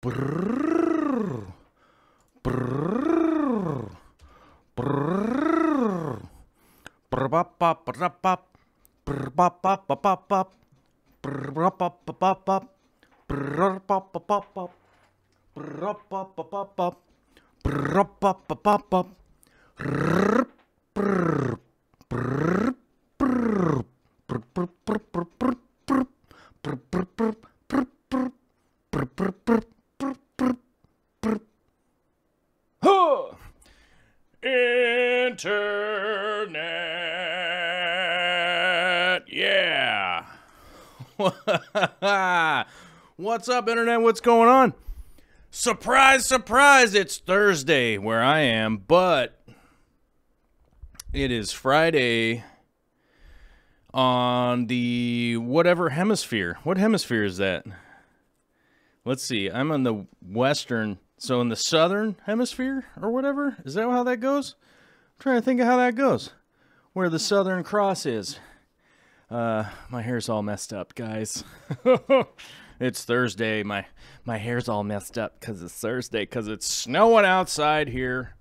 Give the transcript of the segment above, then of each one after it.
Brrr. Brrr. Brrr. Brrr-bop-bop-brrr-bop. Brrr-bop-bop-bop-bop. Brrr-bop-bop-bop-bop. Brrr-bop-bop-bop-bop. Brrr-bop-bop-bop-bop. Brrr-bop-bop-bop-bop. Brrr. Brrr. Brrr. Brrr. Internet, yeah. What's up, Internet? What's going on? Surprise, surprise, it's Thursday where I am, but it is Friday on the whatever hemisphere. What hemisphere is that? Let's see. I'm on the western, so in the southern hemisphere or whatever. Is that how that goes? I'm trying to think of how that goes. Where the Southern Cross is. My hair's all messed up, guys. It's Thursday. My hair's all messed up because it's Thursday, because it's snowing outside here.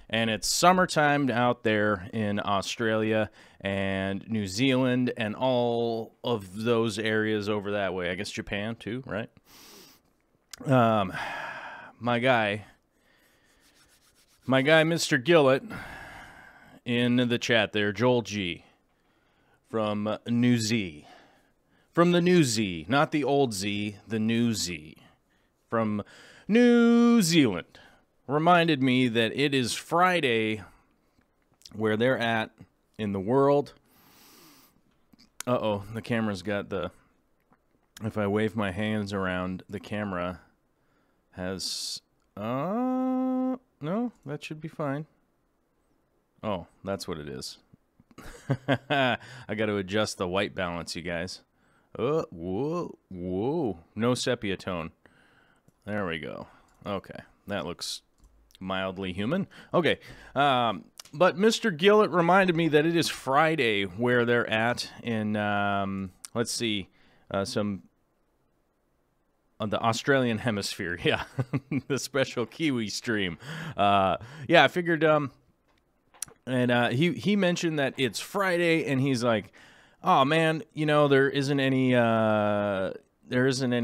And it's summertime out there in Australia and New Zealand and all of those areas over that way. I guess Japan too, right? My guy, Mr. Gillett, in the chat there, Joel G, from New Z. From the New Z, not the old Z, the New Z. From New Zealand. Reminded me that it is Friday where they're at in the world. Uh-oh, the camera's got the... If I wave my hands around, the camera has... no, that should be fine. Oh, that's what it is. I got to adjust the white balance, you guys. Oh, whoa. No sepia tone. There we go. Okay, that looks mildly human. Okay, but Mr. Gillett reminded me that it is Friday where they're at in, let's see, the Australian hemisphere. Yeah, the special Kiwi stream. Yeah, I figured, and he mentioned that it's Friday, and he's like, oh man, you know, there isn't any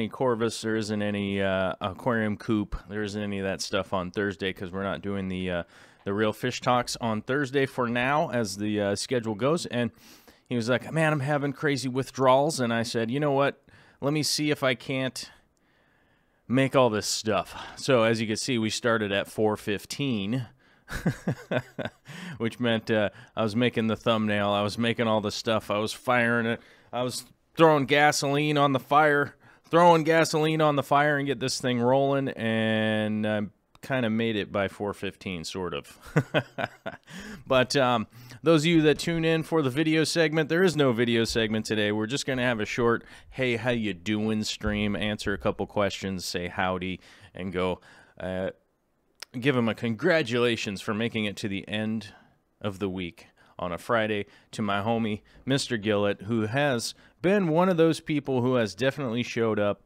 Corvus, there isn't any Aquarium coop, there isn't any of that stuff on Thursday because we're not doing the real fish talks on Thursday for now as the schedule goes. And he was like, man, I'm having crazy withdrawals. And I said, you know what? Let me see if I can't make all this stuff. So as you can see, we started at 4:15. Which meant I was making the thumbnail, I was making all the stuff, I was firing it, I was throwing gasoline on the fire and get this thing rolling, and I kind of made it by 4:15, sort of. But those of you that tune in for the video segment, there is no video segment today. We're just going to have a short, hey, how you doing stream, answer a couple questions, say howdy, and go. Give him a congratulations for making it to the end of the week on a Friday, to my homie, Mr. Gillett, who has been one of those people who has definitely showed up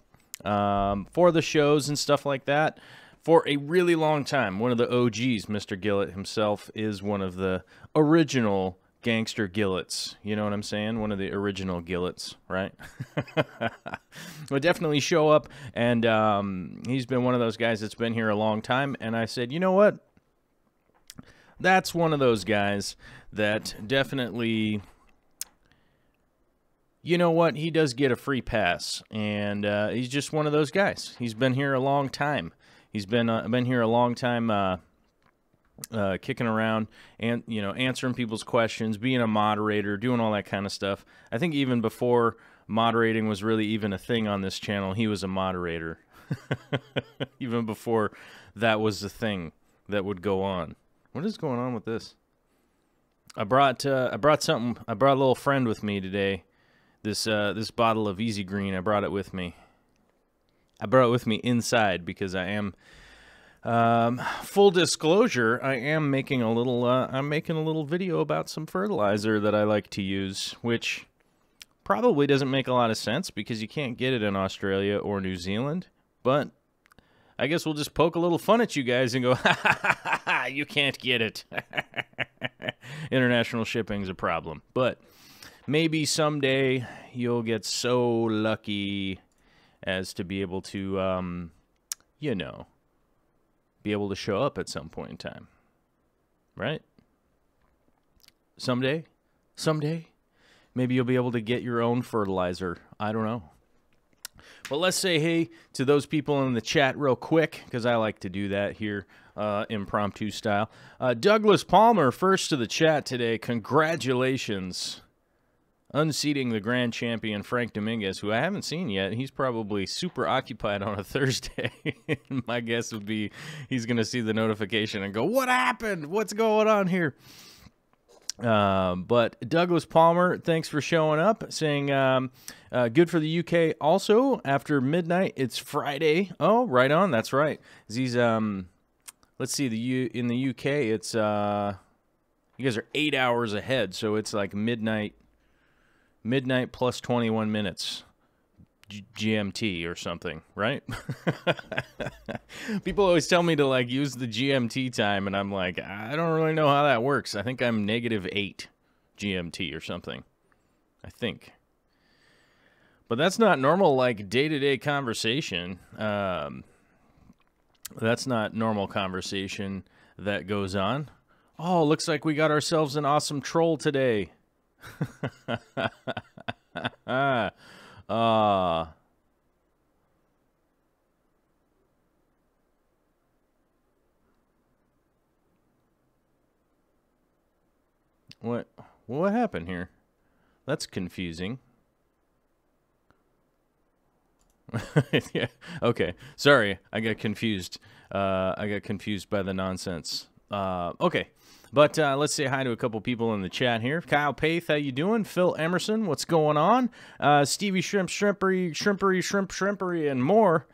for the shows and stuff like that for a really long time. One of the OGs, Mr. Gillett himself, is one of the original gangster Gilletts. You know what I'm saying? One of the original Gilletts, right? Would definitely show up, and he's been one of those guys that's been here a long time, and I said, you know what? That's one of those guys that definitely, you know what? He does get a free pass, and he's just one of those guys. He's been here a long time. He's been here a long time, kicking around and, you know, answering people's questions, being a moderator, doing all that kind of stuff. I think even before moderating was really even a thing on this channel, he was a moderator. Even before that was the thing that would go on. What is going on with this? I brought a little friend with me today. This bottle of Easy Green, I brought it with me. I brought it with me inside because I am, full disclosure, I am making a little video about some fertilizer that I like to use, which probably doesn't make a lot of sense because you can't get it in Australia or New Zealand, but I guess we'll just poke a little fun at you guys and go, ha ha ha ha, you can't get it. International shipping's a problem. But maybe someday you'll get so lucky as to be able to, you know, be able to show up at some point in time. Right? Someday, maybe you'll be able to get your own fertilizer. I don't know. But let's say hey to those people in the chat real quick, because I like to do that here, impromptu style. Douglas Palmer, first to the chat today. Congratulations. Unseating the grand champion, Frank Dominguez, who I haven't seen yet. He's probably super occupied on a Thursday. My guess would be he's going to see the notification and go, what happened? What's going on here? But Douglas Palmer, thanks for showing up, saying good for the UK also. After midnight, it's Friday. Oh, right on. That's right. These, let's see, in the UK, it's, you guys are 8 hours ahead, so it's like midnight plus 21 minutes GMT or something, right? People always tell me to like use the GMT time, and I'm like, I don't really know how that works. I think I'm -8 GMT or something. I think. But that's not normal, like, day-to-day conversation. That's not normal conversation that goes on. Oh, looks like we got ourselves an awesome troll today. What happened here? That's confusing. Yeah. Okay. Sorry, I got confused. I got confused by the nonsense. Okay. But let's say hi to a couple people in the chat here. Kyle Paith, how you doing? Phil Emerson, what's going on? Stevie Shrimpery, and more.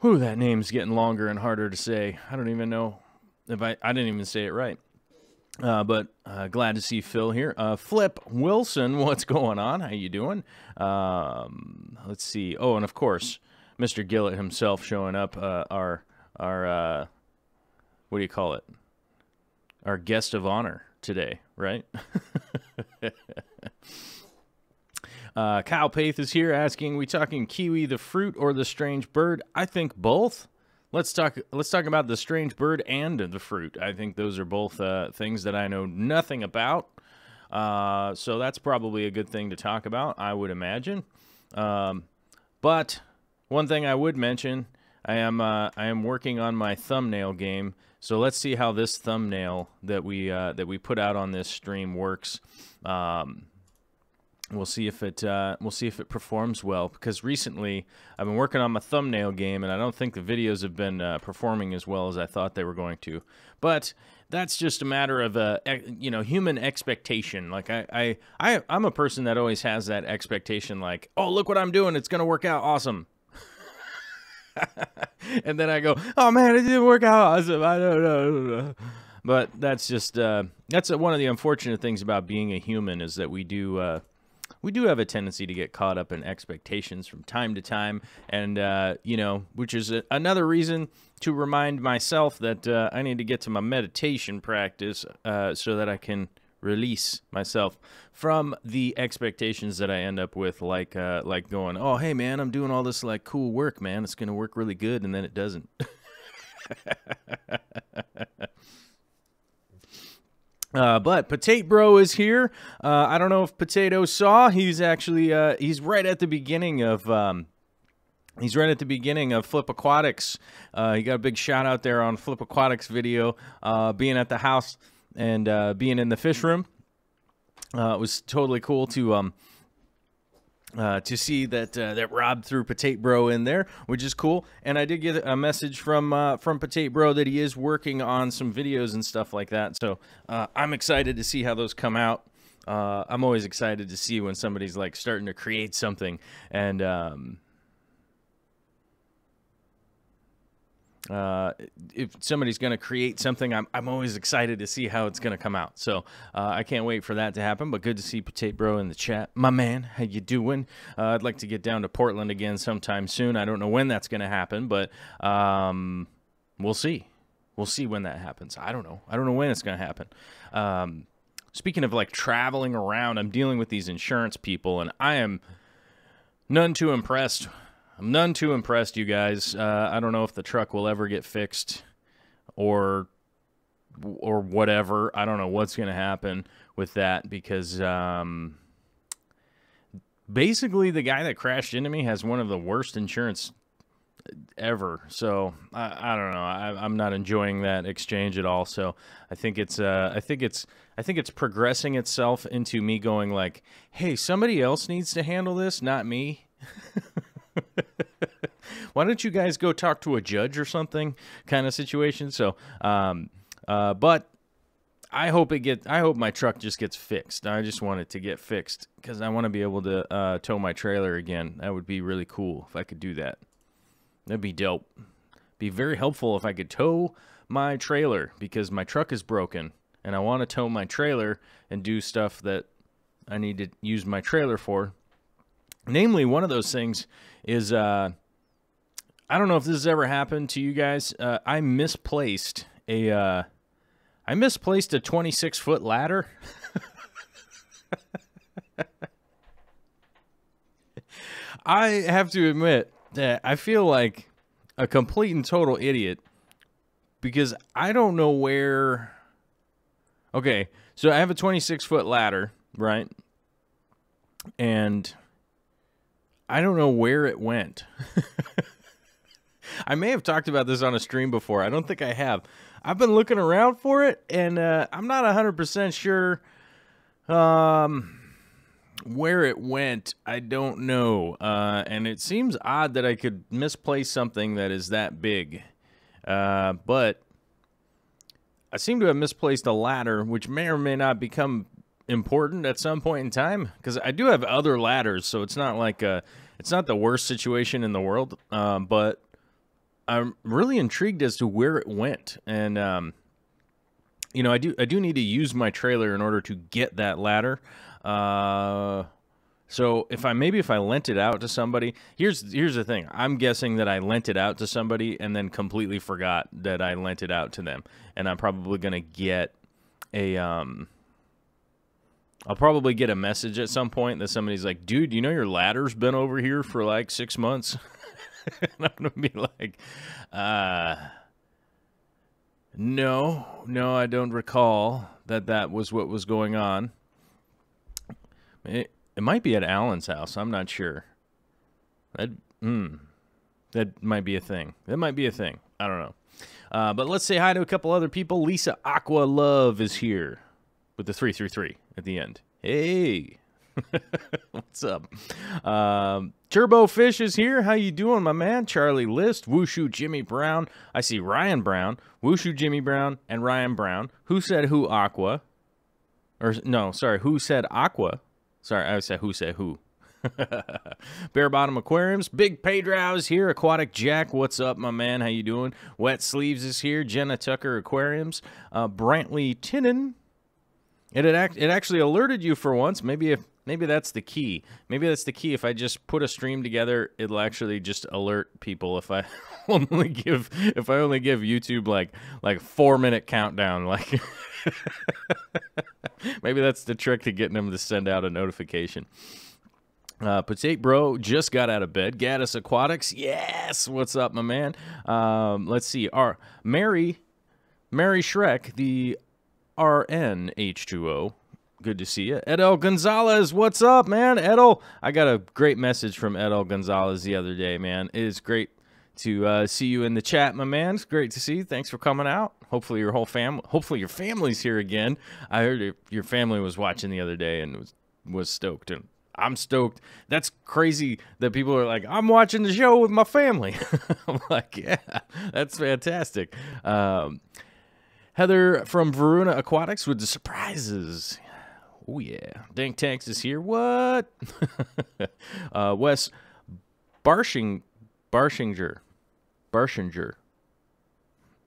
Whew, that name's getting longer and harder to say. I don't even know if I didn't even say it right. But glad to see Phil here. Flip Wilson, what's going on? How you doing? Let's see. Oh, and of course, Mr. Gillett himself showing up. Our what do you call it? Our guest of honor today, right? Kyle Paith is here asking, we talking kiwi, the fruit, or the strange bird? I think both. Let's talk about the strange bird and the fruit. I think those are both things that I know nothing about. So that's probably a good thing to talk about, I would imagine. But one thing I would mention, I am working on my thumbnail game. So let's see how this thumbnail that we put out on this stream works. We'll see if it performs well, because recently I've been working on my thumbnail game, and I don't think the videos have been performing as well as I thought they were going to. But that's just a matter of human expectation. Like I'm a person that always has that expectation, like, oh, look what I'm doing, it's gonna work out awesome. And then I go, oh man, it didn't work out awesome. I don't know. But that's just that's one of the unfortunate things about being a human, is that we do have a tendency to get caught up in expectations from time to time, and which is another reason to remind myself that I need to get to my meditation practice so that I can release myself from the expectations that I end up with, like going, oh hey man, I'm doing all this like cool work, man, it's gonna work really good, and then it doesn't. But Potato Bro is here. I don't know if Potato saw. He's actually he's right at the beginning of Flip Aquatics. He got a big shout out there on Flip Aquatics video, being at the house and being in the fish room. It was totally cool to see that Rob threw Potato Bro in there, which is cool. And I did get a message from Potato Bro that he is working on some videos and stuff like that. So I'm excited to see how those come out. I'm always excited to see when somebody's like starting to create something. And if somebody's going to create something, I'm always excited to see how it's going to come out. So I can't wait for that to happen. But good to see Potato Bro in the chat. My man, how you doing? I'd like to get down to Portland again sometime soon. I don't know when that's going to happen, but we'll see. We'll see when that happens. I don't know. I don't know when it's going to happen. Speaking of like traveling around, I'm dealing with these insurance people, and I am none too impressed. I'm none too impressed, you guys. I don't know if the truck will ever get fixed or whatever. I don't know what's going to happen with that because basically the guy that crashed into me has one of the worst insurance ever. So I don't know. I'm not enjoying that exchange at all. So I think it's progressing itself into me going like, hey, somebody else needs to handle this, not me. Why don't you guys go talk to a judge or something kind of situation? So, but I hope my truck just gets fixed. I just want it to get fixed because I want to be able to tow my trailer again. That would be really cool if I could do that. That'd be dope. Be very helpful if I could tow my trailer because my truck is broken and I want to tow my trailer and do stuff that I need to use my trailer for. Namely, one of those things is, I don't know if this has ever happened to you guys. I misplaced a 26-foot ladder. I have to admit that I feel like a complete and total idiot because I don't know where. Okay, so I have a 26-foot ladder, right? And I don't know where it went. I may have talked about this on a stream before. I don't think I have. I've been looking around for it, and I'm not 100% sure where it went. I don't know. And it seems odd that I could misplace something that is that big. But I seem to have misplaced a ladder, which may or may not become important at some point in time, because I do have other ladders, so it's not like it's not the worst situation in the world. But I'm really intrigued as to where it went, and you know, I do need to use my trailer in order to get that ladder. So if I lent it out to somebody, here's the thing. I'm guessing that I lent it out to somebody and then completely forgot that I lent it out to them, and I'm probably gonna get a I'll probably get a message at some point that somebody's like, dude, you know your ladder's been over here for like 6 months? And I'm going to be like, no, I don't recall that was what was going on. It might be at Alan's house. I'm not sure. That might be a thing. That might be a thing. I don't know. But let's say hi to a couple other people. Lisa Aqua Love is here with the 333 at the end. Hey, what's up? Turbo Fish is here. How you doing, my man? Charlie List, Wushu Jimmy Brown. I see Ryan Brown, Wushu Jimmy Brown, and Ryan Brown. Who said who Aqua? Or no, sorry, who said Aqua? Sorry, I said who. Bare Bottom Aquariums. Big Pedro is here. Aquatic Jack, what's up, my man? How you doing? Wet Sleeves is here. Jenna Tucker Aquariums. Brantley Tinnen. It actually alerted you for once. Maybe that's the key. Maybe that's the key. If I just put a stream together, it'll actually just alert people. If I only give YouTube like 4-minute countdown, like maybe that's the trick to getting them to send out a notification. Potato Bro just got out of bed. Gaddis Aquatics, yes. What's up, my man? Let's see. Mary Shrek, the RNH2O. Good to see you. Edel Gonzalez, what's up, man? Edel, I got a great message from Edel Gonzalez the other day, man. It is great to see you in the chat, my man. It's great to see you. Thanks for coming out. Hopefully your family's here again. I heard your family was watching the other day and was stoked, and I'm stoked. That's crazy that people are like, I'm watching the show with my family. I'm like, yeah, that's fantastic. Heather from Varuna Aquatics with the surprises. Oh, yeah. Dank Tanks is here. What? Wes Barshinger.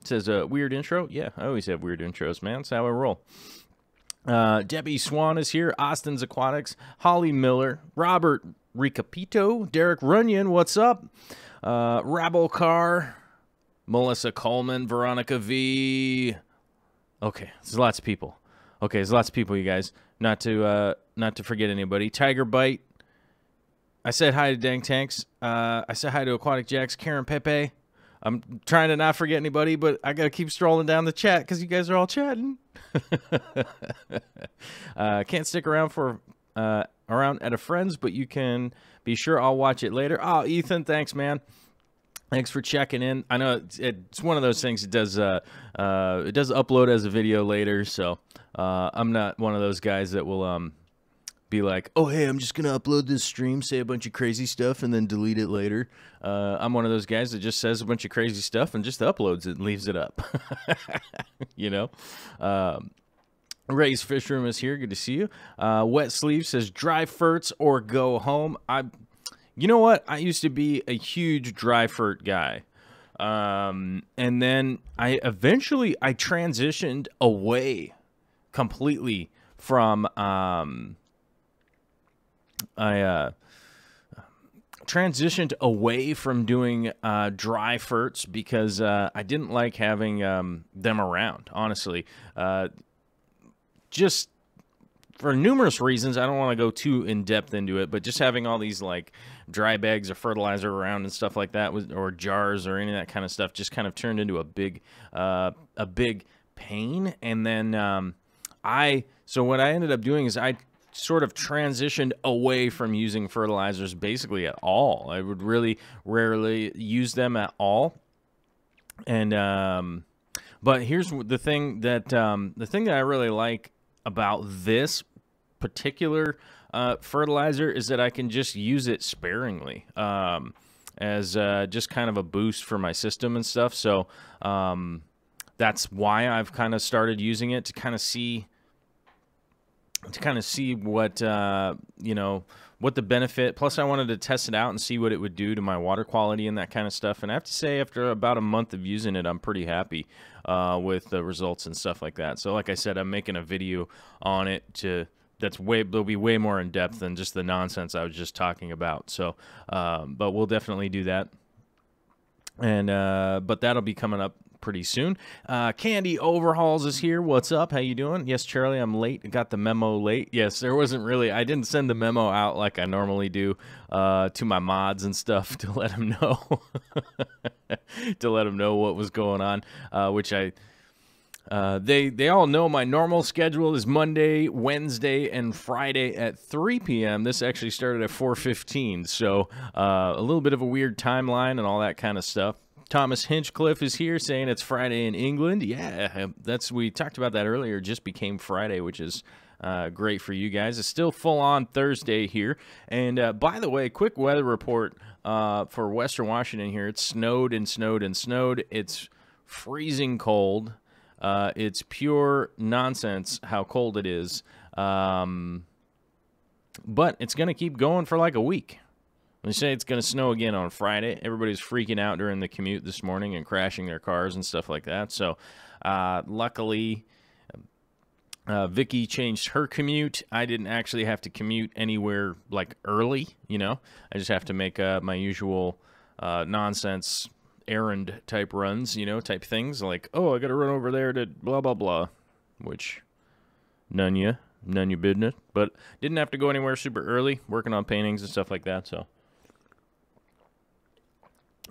Says a weird intro. Yeah, I always have weird intros, man. That's how I roll. Debbie Swan is here. Austin's Aquatics. Holly Miller. Robert Ricapito. Derek Runyon. What's up? Rabble Carr. Melissa Coleman. Veronica V. Okay, there's lots of people. Okay, there's lots of people, you guys. Not to forget anybody. Tiger Bite. I said hi to Dang Tanks. I said hi to Aquatic Jacks. Karen Pepe. I'm trying to not forget anybody, but I got to keep strolling down the chat because you guys are all chatting. Can't stick around for around at a friend's, but you can be sure I'll watch it later. Oh, Ethan, thanks, man. Thanks for checking in. I know it's one of those things. It does upload as a video later, so I'm not one of those guys that will be like, oh, hey, I'm just going to upload this stream, say a bunch of crazy stuff, and then delete it later. I'm one of those guys that just says a bunch of crazy stuff and just uploads it and leaves it up. You know? Ray's Fish Room is here. Good to see you. Wet Sleeve says, dry ferts or go home. You know what? I used to be a huge dry fert guy. And then I transitioned away completely from... I transitioned away from doing dry ferts because I didn't like having them around, honestly. Just for numerous reasons. I don't want to go too in-depth into it, but just having all these like dry bags of fertilizer around and stuff like that, or jars or any of that kind of stuff, just kind of turned into a big pain. And then so what I ended up doing is I sort of transitioned away from using fertilizers basically at all. I would really rarely use them at all. And but here's the thing that I really like about this particular fertilizer is that I can just use it sparingly as just kind of a boost for my system and stuff. So that's why I've kind of started using it to kind of see what you know, what the benefit. Plus, I wanted to test it out and see what it would do to my water quality and that kind of stuff. And I have to say, after about a month of using it, I'm pretty happy with the results and stuff like that. So, like I said, I'm making a video on it that'll be way more in depth than just the nonsense I was just talking about. So, but we'll definitely do that. And but that'll be coming up pretty soon. Candy Overhauls is here. What's up? How you doing? Yes, Charlie, I'm late. I got the memo late. Yes, there wasn't really, I didn't send the memo out like I normally do to my mods and stuff to let them know to let them know what was going on, which they all know my normal schedule is Monday, Wednesday, and Friday at 3 p.m. This actually started at 4:15, so a little bit of a weird timeline and all that kind of stuff. Thomas Hinchcliffe is here saying it's Friday in England. Yeah, we talked about that earlier. It just became Friday, which is great for you guys. It's still full on Thursday here. And by the way, quick weather report for Western Washington here. It snowed and snowed and snowed. It's freezing cold. It's pure nonsense how cold it is. But it's going to keep going for like a week. They say it's going to snow again on Friday. Everybody's freaking out during the commute this morning and crashing their cars and stuff like that. So, luckily, Vicky changed her commute. I didn't actually have to commute anywhere like early, you know. I just have to make my usual nonsense errand type runs, you know, type things like, oh, I got to run over there to blah, blah, blah, which none you business. But didn't have to go anywhere super early, working on paintings and stuff like that, so.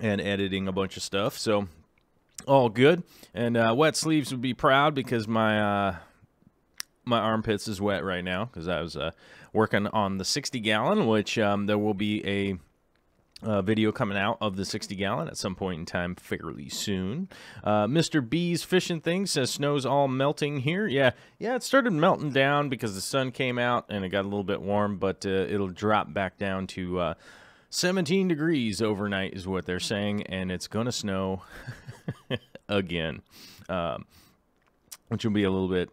And editing a bunch of stuff, so all good. And Wet Sleeves would be proud because my my armpits is wet right now because I was working on the 60-gallon, which there will be a video coming out of the 60-gallon at some point in time fairly soon. Mr. B's Fishing Thing says snow's all melting here. Yeah, it started melting down because the sun came out and it got a little bit warm, but it'll drop back down to 17 degrees overnight is what they're saying, and it's going to snow again, which will be a little bit,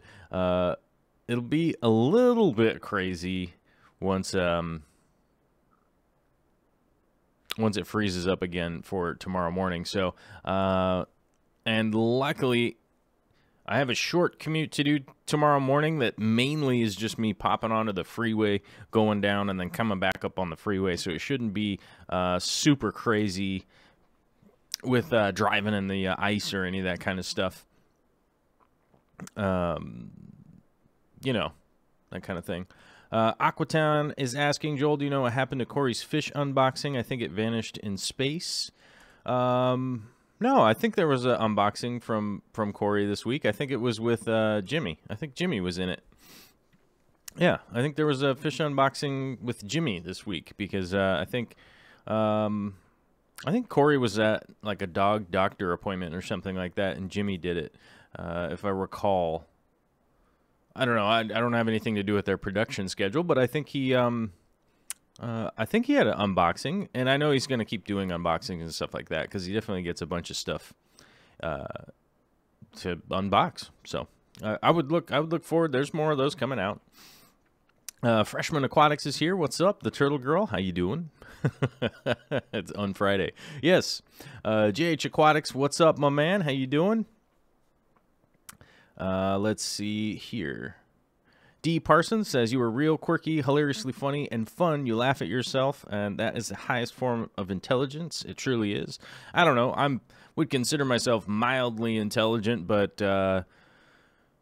it'll be a little bit crazy once it freezes up again for tomorrow morning. So, And luckily, I have a short commute to do tomorrow morning that mainly is just me popping onto the freeway, going down, and then coming back up on the freeway. So it shouldn't be super crazy with driving in the ice or any of that kind of stuff. You know, that kind of thing. Aquatown is asking, Joel, do you know what happened to Corey's fish unboxing? I think it vanished in space. No, I think there was an unboxing from Corey this week. I think it was with Jimmy. I think Jimmy was in it. Yeah, I think there was a fish unboxing with Jimmy this week because I think Corey was at like a dog doctor appointment or something like that, and Jimmy did it, if I recall. I don't know. I don't have anything to do with their production schedule, but I think he had an unboxing, and I know he's going to keep doing unboxings and stuff like that because he definitely gets a bunch of stuff to unbox. So I would look forward. There's more of those coming out. Freshman Aquatics is here. What's up, the Turtle Girl? How you doing? It's on Friday. Yes. JH Aquatics, what's up, my man? How you doing? Let's see here. D. Parsons says, you were real quirky, hilariously funny, and fun. You laugh at yourself, and that is the highest form of intelligence. It truly is. I don't know. Would consider myself mildly intelligent, but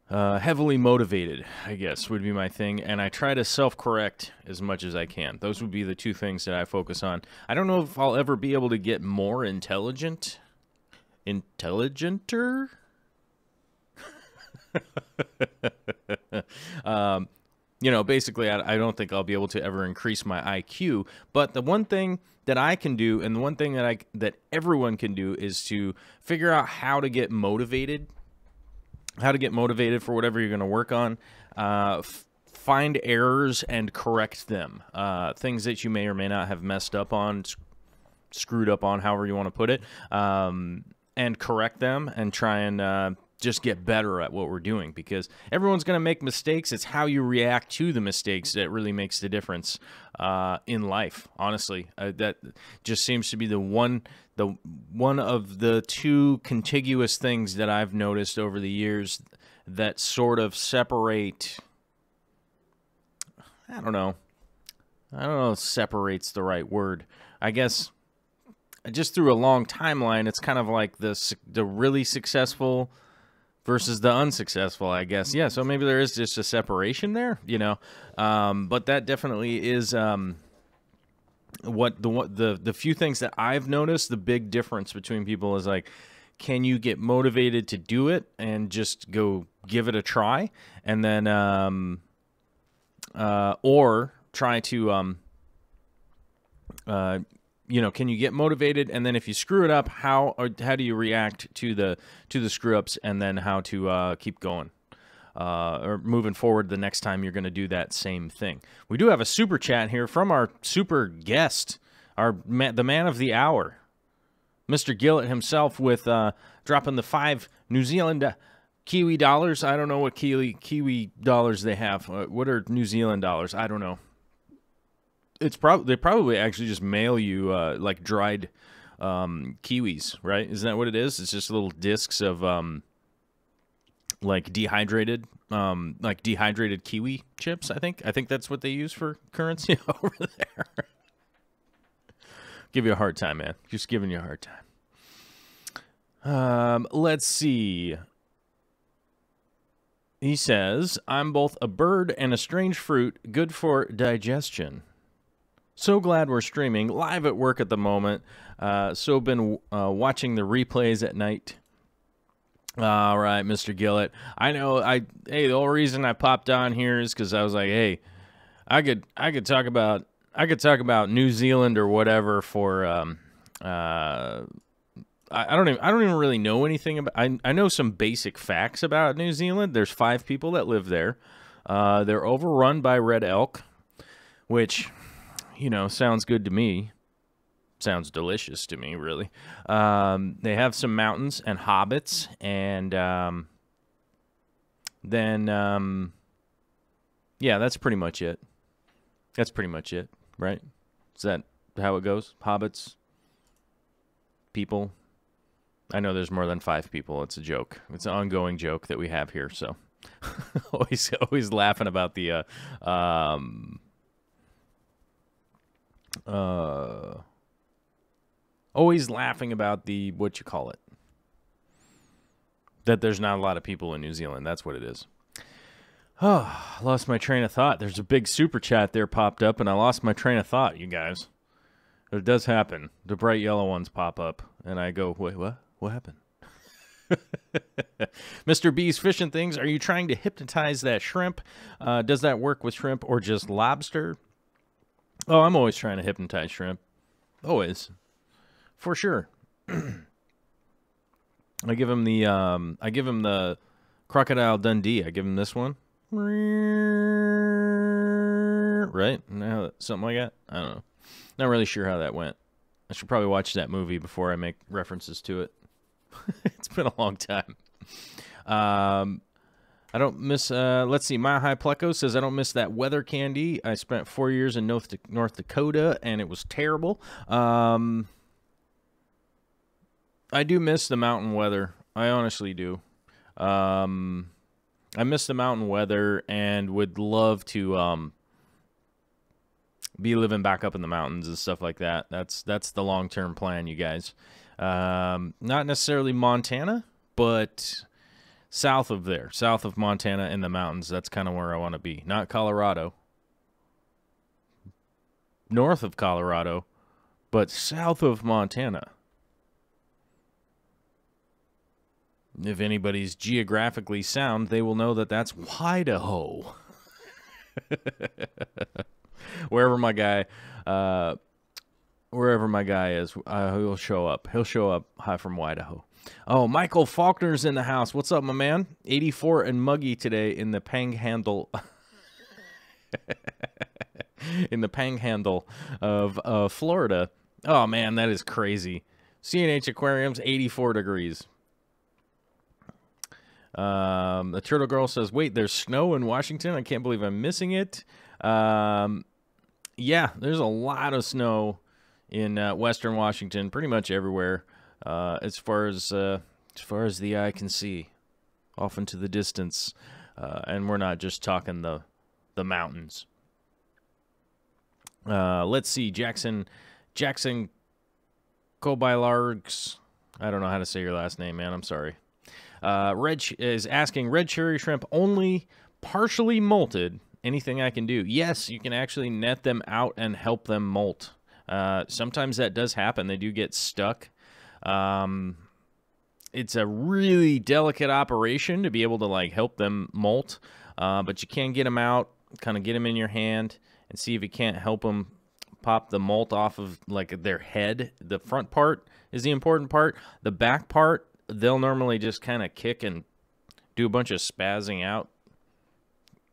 heavily motivated, I guess, would be my thing. And I try to self-correct as much as I can. Those would be the two things that I focus on. I don't know if I'll ever be able to get more intelligenter. You know, basically, I don't think I'll be able to ever increase my IQ. But the one thing that I can do, and the one thing that everyone can do, is to figure out how to get motivated. How to get motivated for whatever you're going to work on. Find errors and correct them. Things that you may or may not have messed up on, screwed up on, however you want to put it, and correct them and try and just get better at what we're doing, because everyone's going to make mistakes. It's how you react to the mistakes that really makes the difference in life, honestly. That just seems to be the one of the two contiguous things that I've noticed over the years that sort of separate. I don't know if separate's the right word. I guess just through a long timeline, it's kind of like the really successful versus the unsuccessful, I guess. Yeah, so maybe there is just a separation there, you know. But that definitely is what the few things that I've noticed. The big difference between people is like, can you get motivated to do it and just go give it a try, and then or try to you know, can you get motivated, and then if you screw it up, how do you react to the screw ups, and then how to keep going or moving forward the next time you're going to do that same thing. We do have a super chat here from our super guest, the man of the hour, Mr. Gillett himself, with dropping the 5 New Zealand Kiwi dollars. I don't know what Kiwi dollars they have. What are New Zealand dollars? I don't know. They probably actually just mail you like dried kiwis, right? Isn't that what it is? It's just little discs of like dehydrated kiwi chips. I think that's what they use for currency over there. Give you a hard time, man. Just giving you a hard time. Let's see. He says, I'm both a bird and a strange fruit, good for digestion. So glad we're streaming live at work at the moment. So been watching the replays at night. All right, Mr. Gillett. I know. Hey, the whole reason I popped on here is because I was like, hey, I could talk about New Zealand or whatever for. I don't even really know anything about. I know some basic facts about New Zealand. There's 5 people that live there. They're overrun by red elk, which, you know, sounds good to me. Sounds delicious to me, really. They have some mountains and hobbits, and then, yeah, that's pretty much it. That's pretty much it, right? Is that how it goes? Hobbits, people, I know there's more than 5 people. It's a joke. It's an ongoing joke that we have here. So always laughing about the always laughing about the what you call it. That there's not a lot of people in New Zealand. That's what it is. Oh, lost my train of thought. There's a big super chat there popped up, and I lost my train of thought, you guys. It does happen. The bright yellow ones pop up, and I go, wait, what? What happened? Mr. B's Fishing Things, are you trying to hypnotize that shrimp? Does that work with shrimp or just lobster? Oh, I'm always trying to hypnotize shrimp. Always. For sure. I give him the Crocodile Dundee. I give him this one. Right? Something like that? I don't know. Not really sure how that went. I should probably watch that movie before I make references to it. It's been a long time. I don't miss, let's see, Mile High Pleco says, I don't miss that weather candy. I spent 4 years in North Dakota, and it was terrible. I do miss the mountain weather. I honestly do. I miss the mountain weather and would love to be living back up in the mountains and stuff like that. That's the long-term plan, you guys. Not necessarily Montana, but south of there, south of Montana in the mountains. That's kind of where I want to be. Not Colorado. North of Colorado, but south of Montana. If anybody's geographically sound, they will know that that's Idaho. Wherever my guy is, he'll show up. He'll show up high from Idaho. Oh, Michael Faulkner's in the house. What's up, my man? 84 and muggy today in the Panhandle. In the Panhandle of Florida. Oh, man, that is crazy. CNH Aquarium's 84 degrees. The Turtle Girl says, wait, there's snow in Washington? I can't believe I'm missing it. Yeah, there's a lot of snow in western Washington, pretty much everywhere, as far as the eye can see, off into the distance. And we're not just talking the mountains. Let's see, Jackson Kobylargs. I don't know how to say your last name, man. I'm sorry. Red is asking, red cherry shrimp only partially molted. Anything I can do? Yes, you can actually net them out and help them molt. Sometimes that does happen. They do get stuck. It's a really delicate operation to be able to like help them molt, but you can get them out, kind of get them in your hand, and see if you can't help them pop the molt off of like their head. The front part is the important part. The back part, they'll normally just kind of kick and do a bunch of spazzing out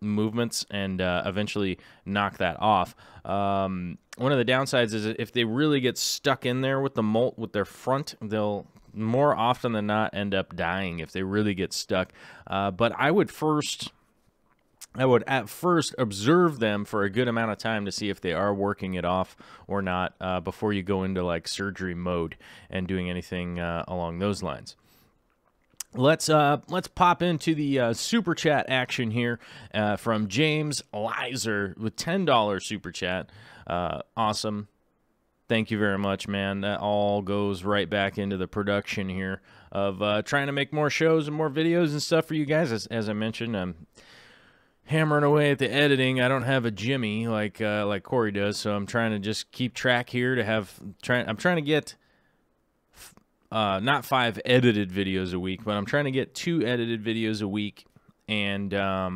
movements and eventually knock that off. One of the downsides is if they really get stuck in there with the molt with their front, they'll more often than not end up dying if they really get stuck. But I would at first observe them for a good amount of time to see if they are working it off or not before you go into like surgery mode and doing anything along those lines. Let's pop into the super chat action here from James Lizer with $10 super chat. Awesome. Thank you very much, man. That all goes right back into the production here of trying to make more shows and more videos and stuff for you guys. As I mentioned, I'm hammering away at the editing. I don't have a Jimmy like Corey does, so I'm trying to just keep track here to have. I'm trying to get. Not 5 edited videos a week, but I'm trying to get 2 edited videos a week, and I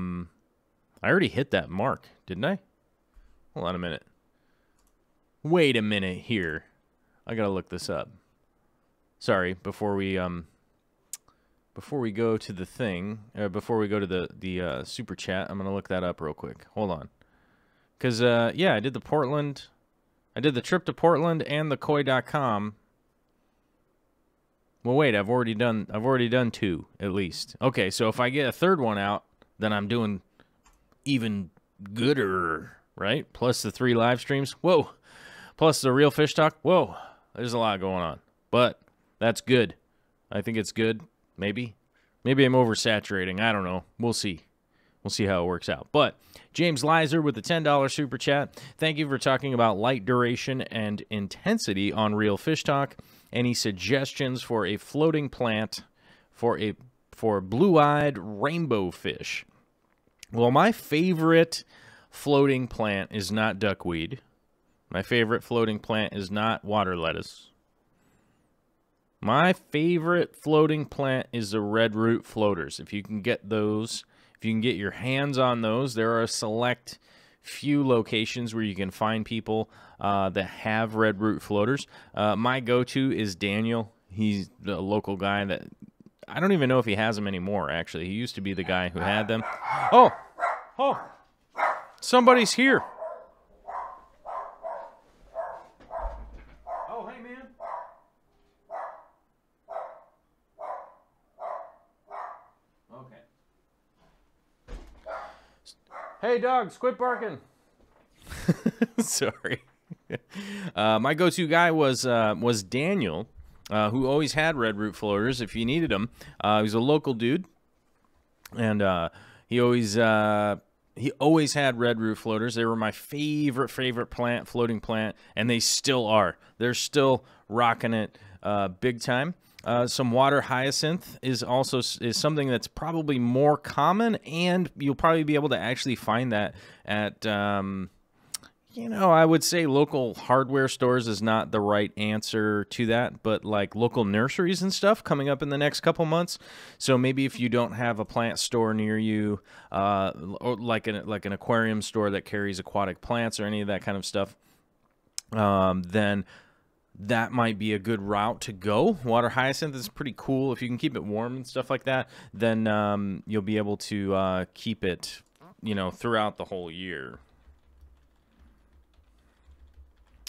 already hit that mark, didn't I? Hold on a minute. Wait a minute here. I gotta look this up. Sorry, before we go to the thing, before we go to the super chat, I'm gonna look that up real quick. Hold on, because yeah, I did the trip to Portland and the koi.com. Well, wait, I've already done 2 at least. Okay, so if I get a third one out, then I'm doing even gooder, right? Plus the 3 live streams. Whoa. Plus the real fish talk. Whoa. There's a lot going on. But that's good. I think it's good. Maybe I'm oversaturating. I don't know. We'll see. We'll see how it works out. But James Lizer with the $10 super chat. Thank you for talking about light duration and intensity on Real Fish Talk. Any suggestions for a floating plant for blue-eyed rainbow fish? Well, my favorite floating plant is not duckweed. My favorite floating plant is not water lettuce. My favorite floating plant is the red root floaters. If you can get those, if you can get your hands on those, there are a select few locations where you can find people that have red root floaters. My go-to is Daniel. He's the local guy that, I don't even know if he has them anymore, actually. He used to be the guy who had them. Oh, somebody's here. Oh, hey, man. Okay. Hey, dogs, quit barking. Sorry. My go-to guy was Daniel, who always had red root floaters if you needed them. He's a local dude, and he always had red root floaters. They were my favorite floating plant, and they still are. They're still rocking it big time. Some water hyacinth is something that's probably more common, and you'll probably be able to actually find that at I would say local hardware stores is not the right answer to that, but like local nurseries and stuff coming up in the next couple months. So maybe if you don't have a plant store near you, or like an aquarium store that carries aquatic plants or any of that kind of stuff, then that might be a good route to go. Water hyacinth is pretty cool. If you can keep it warm and stuff like that, then you'll be able to keep it, throughout the whole year.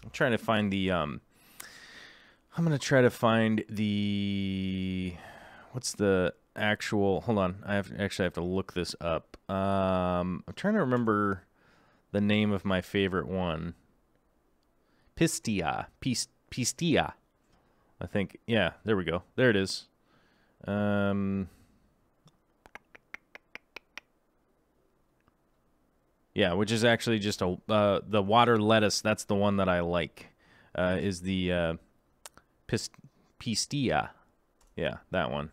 I'm trying to find the, I'm going to try to find the, what's the actual, hold on, I actually have to look this up. I'm trying to remember the name of my favorite one. Pistia, I think. Yeah, there we go. There it is. Yeah, which is actually just the water lettuce. That's the one that I like. Is the Pistia. Yeah, that one.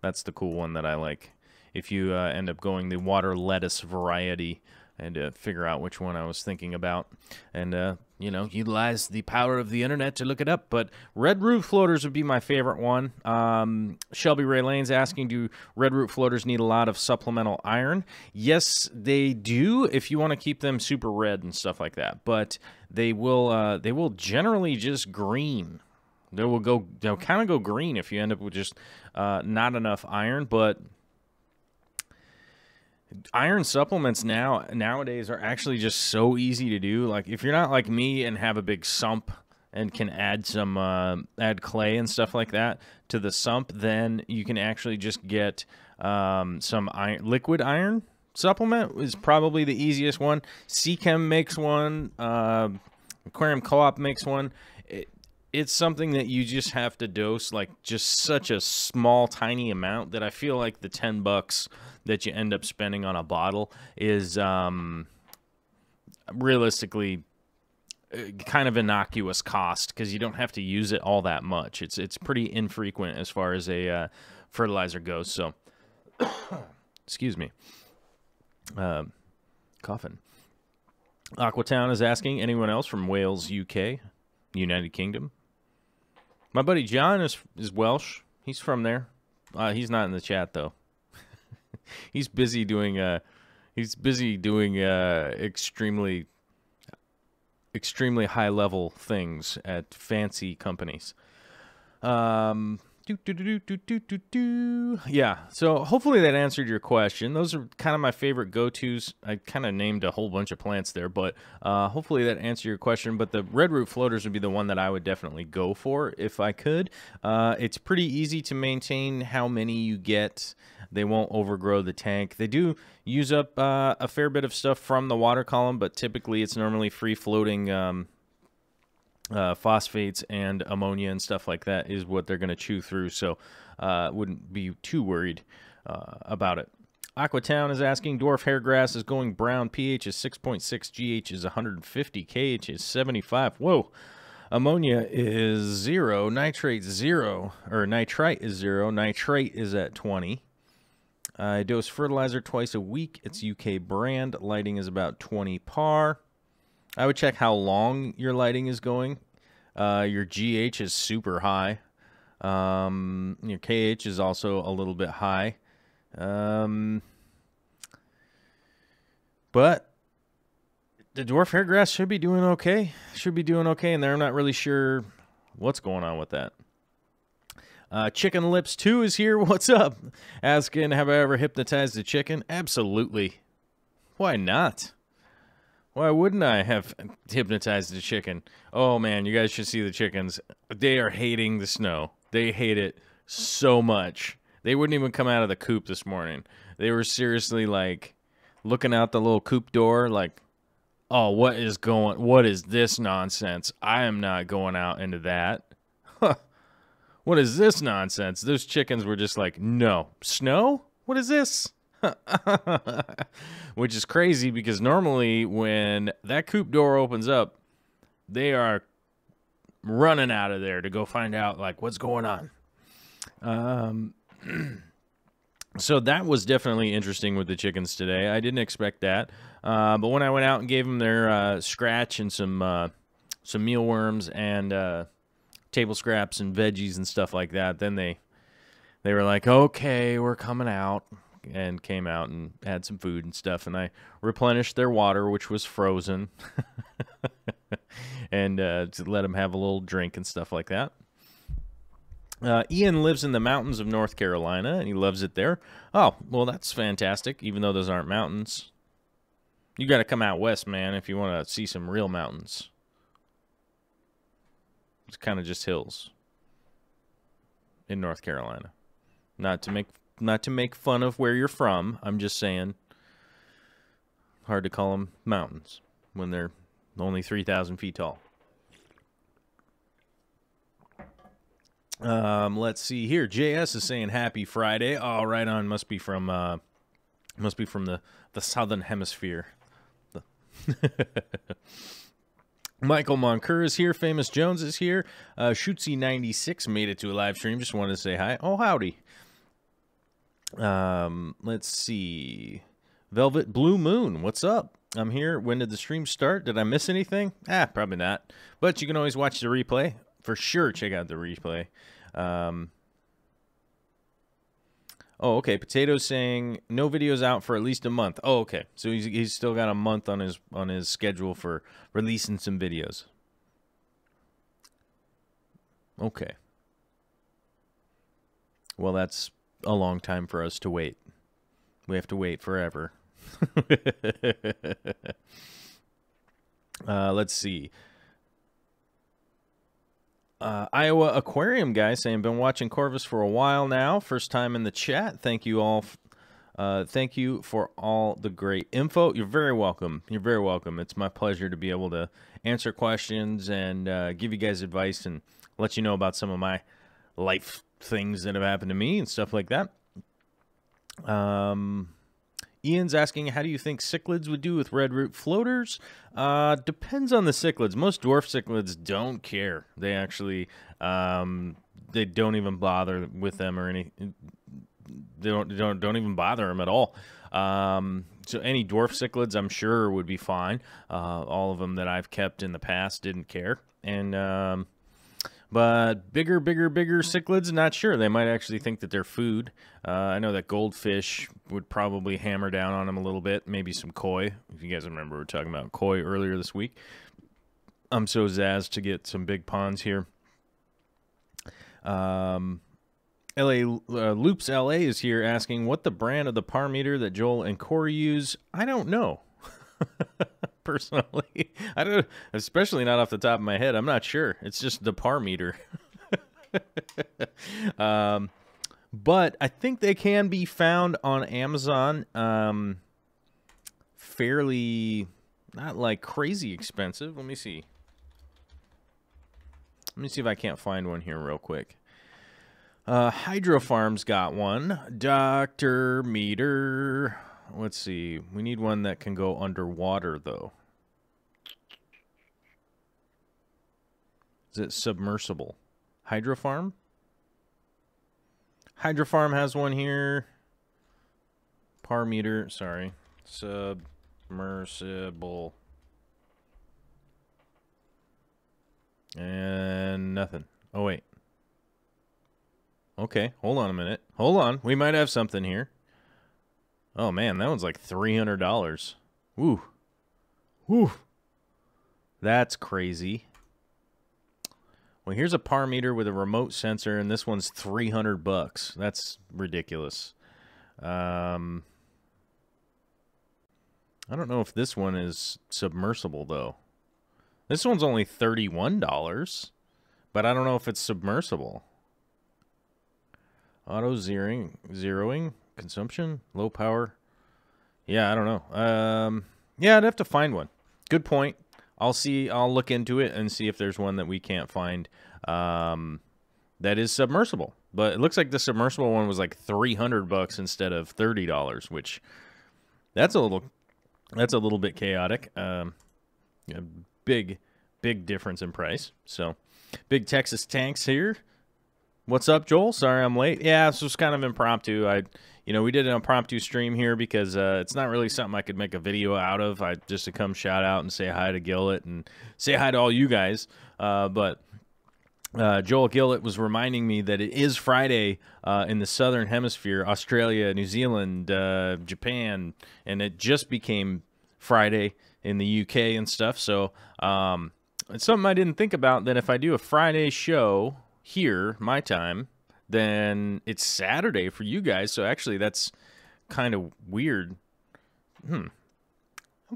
That's the cool one that I like. If you end up going the water lettuce variety, I had to figure out which one I was thinking about, and utilize the power of the internet to look it up. But red root floaters would be my favorite one. Shelby Ray Lane's asking, do red root floaters need a lot of supplemental iron? Yes, they do, if you want to keep them super red and stuff like that. But they will generally just green. They'll kind of go green if you end up with just not enough iron. But iron supplements nowadays are actually just so easy to do. Like if you're not like me and have a big sump and can add some add clay and stuff like that to the sump, then you can actually just get some liquid iron supplement is probably the easiest one. Seachem makes one. Aquarium Co-op makes one. It's something that you just have to dose like just such a small, tiny amount that I feel like the $10 that you end up spending on a bottle is realistically kind of innocuous cost because you don't have to use it all that much. It's pretty infrequent as far as a fertilizer goes. So, excuse me. Coughing. Aquatown is asking, anyone else from Wales, UK, United Kingdom? My buddy John is Welsh. He's from there. He's not in the chat though. He's busy doing extremely high level things at fancy companies. Yeah, so hopefully that answered your question. Those are kind of my favorite go-tos. I kind of named a whole bunch of plants there, but hopefully that answered your question. But the red root floaters would be the one that I would definitely go for if I could. It's pretty easy to maintain how many you get. They won't overgrow the tank. They do use up a fair bit of stuff from the water column, but typically it's normally free-floating phosphates and ammonia and stuff like that is what they're going to chew through. So wouldn't be too worried about it. Aquatown is asking, dwarf hairgrass is going brown. pH is 6.6. GH is 150. KH is 75. Whoa. Ammonia is 0. Nitrate 0. Or nitrite is 0. Nitrate is at 20. I dose fertilizer twice a week. It's UK brand. Lighting is about 20 par. I would check how long your lighting is going. Your GH is super high. Your KH is also a little bit high. But the dwarf hairgrass should be doing okay. Should be doing okay in there. I'm not really sure what's going on with that. Chicken Lips 2 is here. What's up? Asking, have I ever hypnotized a chicken? Absolutely. Why not? Why wouldn't I have hypnotized a chicken? Oh, man, you guys should see the chickens. They are hating the snow. They hate it so much. They wouldn't even come out of the coop this morning. They were seriously, like, looking out the little coop door, like, oh, what is this nonsense? I am not going out into that. Huh. What is this nonsense? Those chickens were just like, no. Snow? What is this? Which is crazy because normally when that coop door opens up, they are running out of there to go find out, like, what's going on. So that was definitely interesting with the chickens today. I didn't expect that. But when I went out and gave them their scratch and some mealworms and table scraps and veggies and stuff like that, then they were like, okay, we're coming out, and came out and had some food and stuff. And I replenished their water, which was frozen, and to let them have a little drink and stuff like that. Ian lives in the mountains of North Carolina, and he loves it there. Oh, well, that's fantastic, even though those aren't mountains. You got to come out west, man, if you want to see some real mountains. It's kind of just hills in North Carolina. Not to make fun of where you're from. I'm just saying, hard to call them mountains when they're only 3,000 feet tall. Let's see here. JS is saying happy Friday. Oh, right on. Must be from the southern hemisphere. Michael Moncur is here. Famous Jones is here. Shootsy96 made it to a live stream. Just wanted to say hi. Oh, howdy. Let's see. Velvet Blue Moon, what's up? I'm here. When did the stream start? Did I miss anything? Probably not. But you can always watch the replay. For sure, check out the replay. Oh, okay. Potato's saying no videos out for at least a month. Oh, okay. So he's still got a month on his schedule for releasing some videos. Okay. Well, that's a long time for us to wait. We have to wait forever. Let's see. Iowa Aquarium guy saying, been watching Corvus for a while now. First time in the chat. Thank you all. Thank you for all the great info. You're very welcome. You're very welcome. It's my pleasure to be able to answer questions and give you guys advice and let you know about some of my life things that have happened to me and stuff like that. Ian's asking, how do you think cichlids would do with red root floaters? Depends on the cichlids. Most dwarf cichlids don't care. They actually, they don't even bother with them or any. They don't even bother them at all. So any dwarf cichlids, I'm sure, would be fine. All of them that I've kept in the past didn't care, and but bigger cichlids, not sure. They might actually think that they're food. I know that goldfish would probably hammer down on them a little bit. Maybe some koi. If you guys remember, we were talking about koi earlier this week. I'm so zazzed to get some big ponds here. Loops LA is here asking what the brand of the par meter that Joel and Corey use. I don't know. Personally, I don't, especially not off the top of my head. I'm not sure. It's just the par meter. But I think they can be found on Amazon. Fairly, not like crazy expensive. Let me see. Let me see if I can't find one here real quick. Hydro Farm's got one. Dr. Meter. Let's see. We need one that can go underwater, though. Is it submersible? Hydro Farm? Hydro Farm has one here. Par meter. Sorry. Submersible. And nothing. Oh, wait. Okay, hold on a minute. Hold on. We might have something here. Oh, man, that one's like $300. Woo. Woo. That's crazy. Well, here's a par meter with a remote sensor, and this one's $300. That's ridiculous. I don't know if this one is submersible, though. This one's only $31, but I don't know if it's submersible. Auto zeroing, consumption, low power. Yeah, I don't know. Yeah, I'd have to find one. Good point. I'll look into it and see if there's one that we can't find that is submersible. But it looks like the submersible one was like $300 instead of $30, which that's a little bit chaotic. Yeah, big difference in price. So, Big Texas Tanks here. What's up, Joel? Sorry I'm late. Yeah, this was kind of impromptu. We did an impromptu stream here because it's not really something I could make a video out of. Just to come shout out and say hi to Gillett and say hi to all you guys. But Joel Gillett was reminding me that it is Friday in the Southern Hemisphere, Australia, New Zealand, Japan, and it just became Friday in the UK and stuff. So it's something I didn't think about, that if I do a Friday show here, my time, then it's Saturday for you guys. So actually that's kind of weird. I'll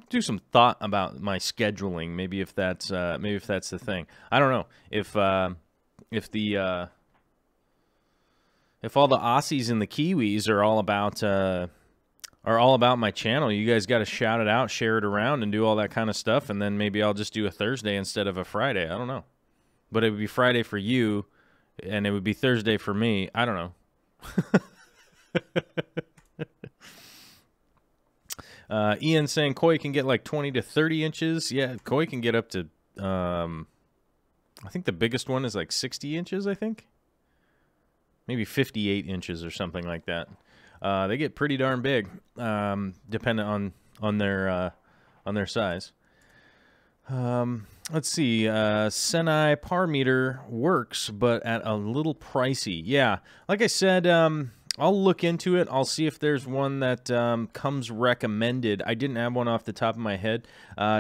do some thought about my scheduling. Maybe if that's the thing. I don't know if all the Aussies and the Kiwis are all about my channel. You guys got to shout it out, share it around, and do all that kind of stuff. And then maybe I'll just do a Thursday instead of a Friday. I don't know, but it would be Friday for you, and it would be Thursday for me. I don't know. Ian saying koi can get like 20 to 30 inches. Yeah, koi can get up to, I think the biggest one is like 60 inches, I think. Maybe 58 inches or something like that. They get pretty darn big, depending on their size. Let's see. Senai par meter works, but at a little pricey. Yeah, like I said, I'll look into it. I'll see if there's one that comes recommended. I didn't have one off the top of my head.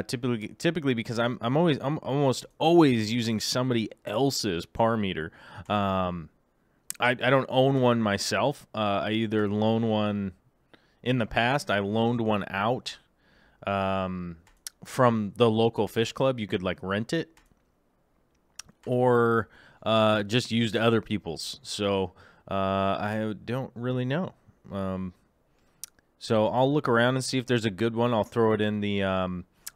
Typically because I'm almost always using somebody else's par meter. I don't own one myself. I either loan one in the past. I loaned one out from the local fish club. You could like rent it, or just used other people's. So I don't really know. So I'll look around and see if there's a good one. I'll throw it in the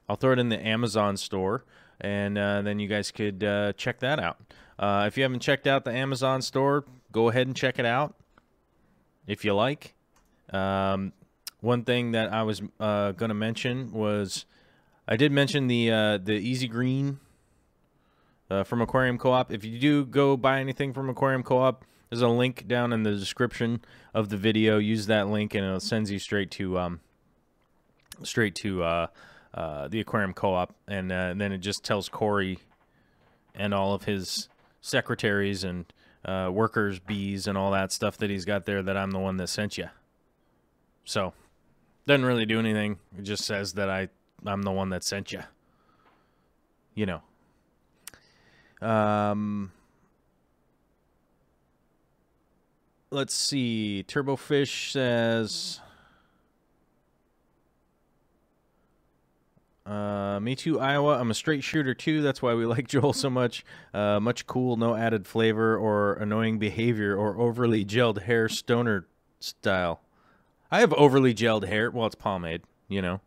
Amazon store, and then you guys could check that out. If you haven't checked out the Amazon store, go ahead and check it out if you like. One thing that I was going to mention was, I did mention the Easy Green from Aquarium Co-op. If you do go buy anything from Aquarium Co-op, there's a link down in the description of the video. Use that link and it sends you straight to the Aquarium Co-op, and then it just tells Corey and all of his secretaries and workers, bees, and all that stuff that he's got there that I'm the one that sent you. So, doesn't really do anything. It just says that I'm the one that sent you. You know. Let's see. Turbofish says, me too, Iowa. I'm a straight shooter too. That's why we like Joel so much. Much cool, no added flavor or annoying behavior or overly gelled hair, stoner style. I have overly gelled hair. Well, it's pomade, you know.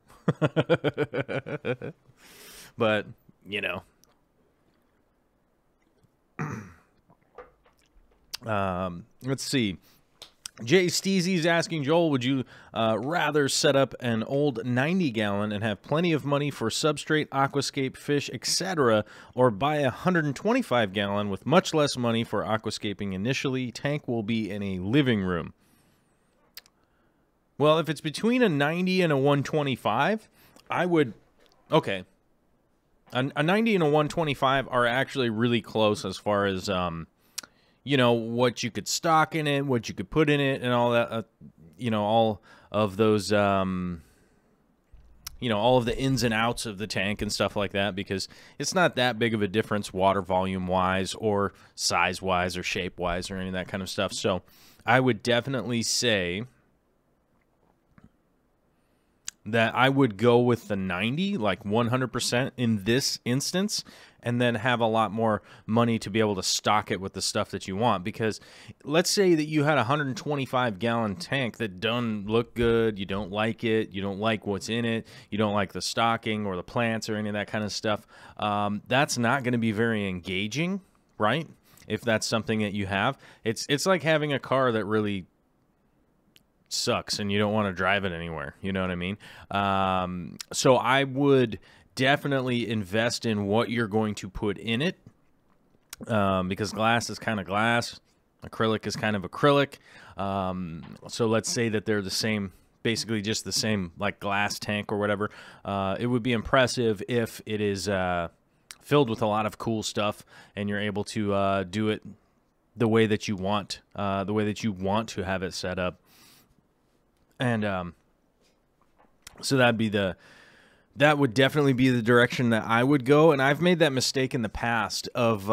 But, you know. Let's see. Jay Steezy's asking, Joel, would you rather set up an old 90-gallon and have plenty of money for substrate, aquascape, fish, etc., or buy a 125-gallon with much less money for aquascaping initially? Tank will be in a living room. Well, if it's between a 90 and a 125, I would... Okay. A 90 and a 125 are actually really close as far as... you know, what you could stock in it, what you could put in it, and all that, you know, all of those, you know, all of the ins and outs of the tank and stuff like that, because it's not that big of a difference water volume-wise or size-wise or shape-wise or any of that kind of stuff. So I would definitely say that I would go with the 90, like 100% in this instance, and then have a lot more money to be able to stock it with the stuff that you want. Because let's say that you had a 125-gallon tank that doesn't look good, you don't like it, you don't like what's in it, you don't like the stocking or the plants or any of that kind of stuff. That's not going to be very engaging, right? If that's something that you have. It's like having a car that really sucks and you don't want to drive it anywhere. You know what I mean? So I would definitely invest in what you're going to put in it, because glass is kind of glass, acrylic is kind of acrylic. So let's say that they're the same, basically just the same, like glass tank or whatever. It would be impressive if it is filled with a lot of cool stuff and you're able to do it the way that you want, to have it set up. And so that would definitely be the direction that I would go. And I've made that mistake in the past of,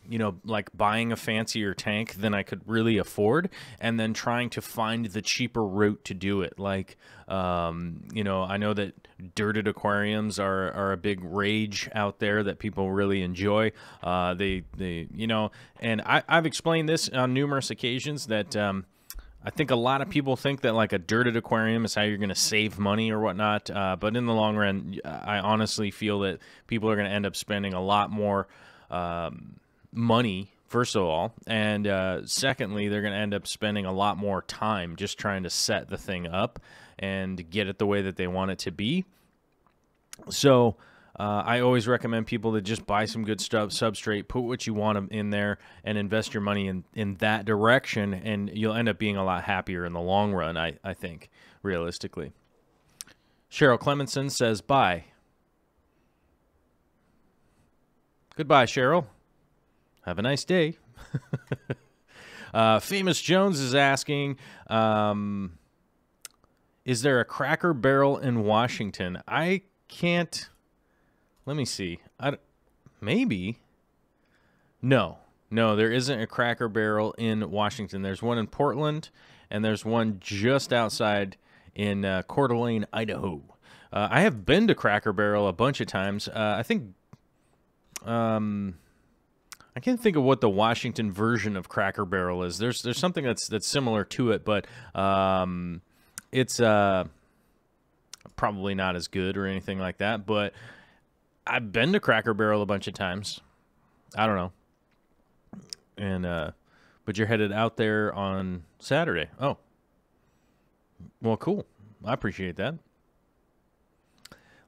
you know, like buying a fancier tank than I could really afford and then trying to find the cheaper route to do it. Like, you know, I know that dirted aquariums are a big rage out there that people really enjoy. They you know, and I've explained this on numerous occasions that, I think a lot of people think that like a dirted aquarium is how you're going to save money or whatnot. But in the long run, I honestly feel that people are going to end up spending a lot more money, first of all. And secondly, they're going to end up spending a lot more time just trying to set the thing up and get it the way that they want it to be. So I always recommend people to just buy some good stuff, substrate, put what you want in there, and invest your money in that direction, and you'll end up being a lot happier in the long run, I think, realistically. Cheryl Clemenson says, bye. Goodbye, Cheryl. Have a nice day. Famous Jones is asking, is there a Cracker Barrel in Washington? I can't... Let me see. Maybe. No, there isn't a Cracker Barrel in Washington. There's one in Portland, and there's one just outside in Coeur d'Alene, Idaho. I have been to Cracker Barrel a bunch of times. I think I can't think of what the Washington version of Cracker Barrel is. There's something that's similar to it, but it's probably not as good or anything like that. But I've been to Cracker Barrel a bunch of times. I don't know. And but you're headed out there on Saturday. Oh. Well, cool. I appreciate that.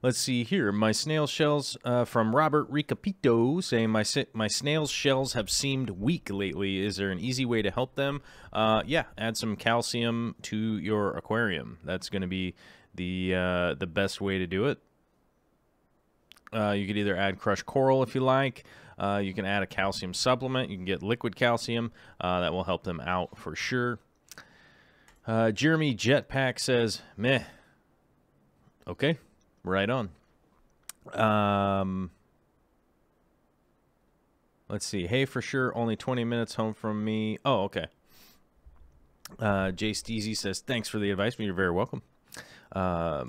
Let's see here. My snail shells from Robert Ricapito saying my snail shells have seemed weak lately. Is there an easy way to help them? Yeah, add some calcium to your aquarium. That's going to be the best way to do it. You could either add crushed coral if you like. You can add a calcium supplement. You can get liquid calcium. That will help them out for sure. Jeremy Jetpack says, meh. Okay, right on. Let's see. Hey, for sure, only 20 minutes home from me. Oh, okay. Jay Steezy says, thanks for the advice. You're very welcome. All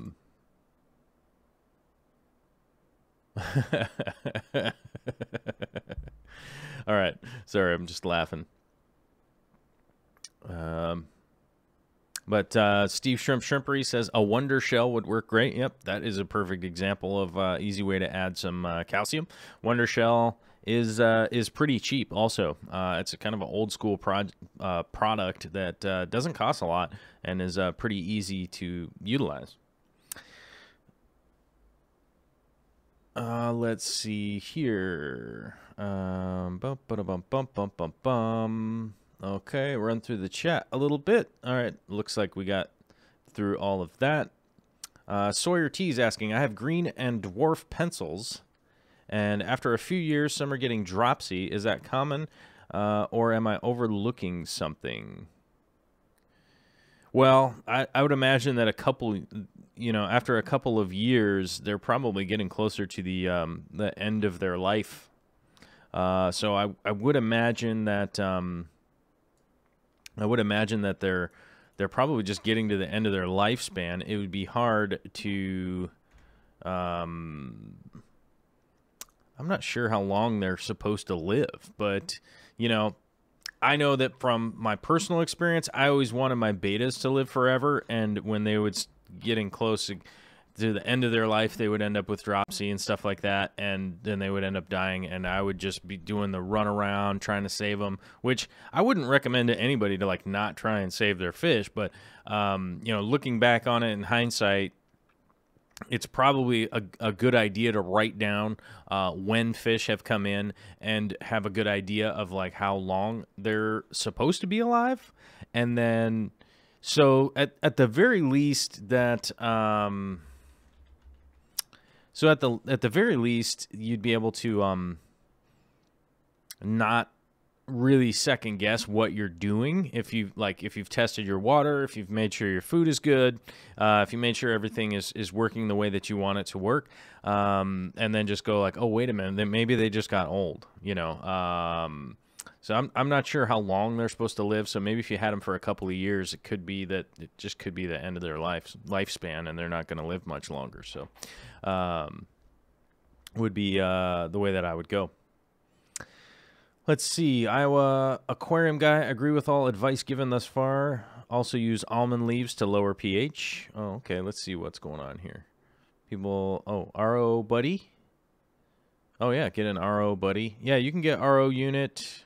right. Sorry, I'm just laughing. But Steve Shrimpery says a Wonder Shell would work great. Yep, that is a perfect example of easy way to add some calcium. Wonder Shell is pretty cheap. Also, it's a kind of an old school product that doesn't cost a lot and is pretty easy to utilize. Let's see here. Okay, run through the chat a little bit. All right, looks like we got through all of that. Sawyer T is asking, I have green and dwarf pencils, and after a few years, some are getting dropsy. Is that common, or am I overlooking something? Well, I would imagine that after a couple of years, they're probably getting closer to the end of their life. So I would imagine that they're probably just getting to the end of their lifespan. It would be hard to I'm not sure how long they're supposed to live, but I know that from my personal experience, I always wanted my betas to live forever, and when they would getting close to the end of their life, they would end up with dropsy and stuff like that, and then they would end up dying, and I would just be doing the run around trying to save them, which I wouldn't recommend to anybody to not try and save their fish, but looking back on it in hindsight, it's probably a good idea to write down when fish have come in and have a good idea of how long they're supposed to be alive, and then so at the very least that at the very least you'd be able to not really second guess what you're doing if you've tested your water, if you've made sure your food is good, if you made sure everything is working the way that you want it to work, and then just go oh, wait a minute, then maybe they just got old, so I'm not sure how long they're supposed to live. So maybe if you had them for a couple of years, it could be that it just could be the end of their lifespan and they're not going to live much longer. So would be the way that I would go. Let's see. Iowa Aquarium guy, agree with all advice given thus far. Also use almond leaves to lower pH. Oh, okay. Let's see what's going on here. People, RO buddy. Oh yeah, get an RO buddy. Yeah, you can get RO unit.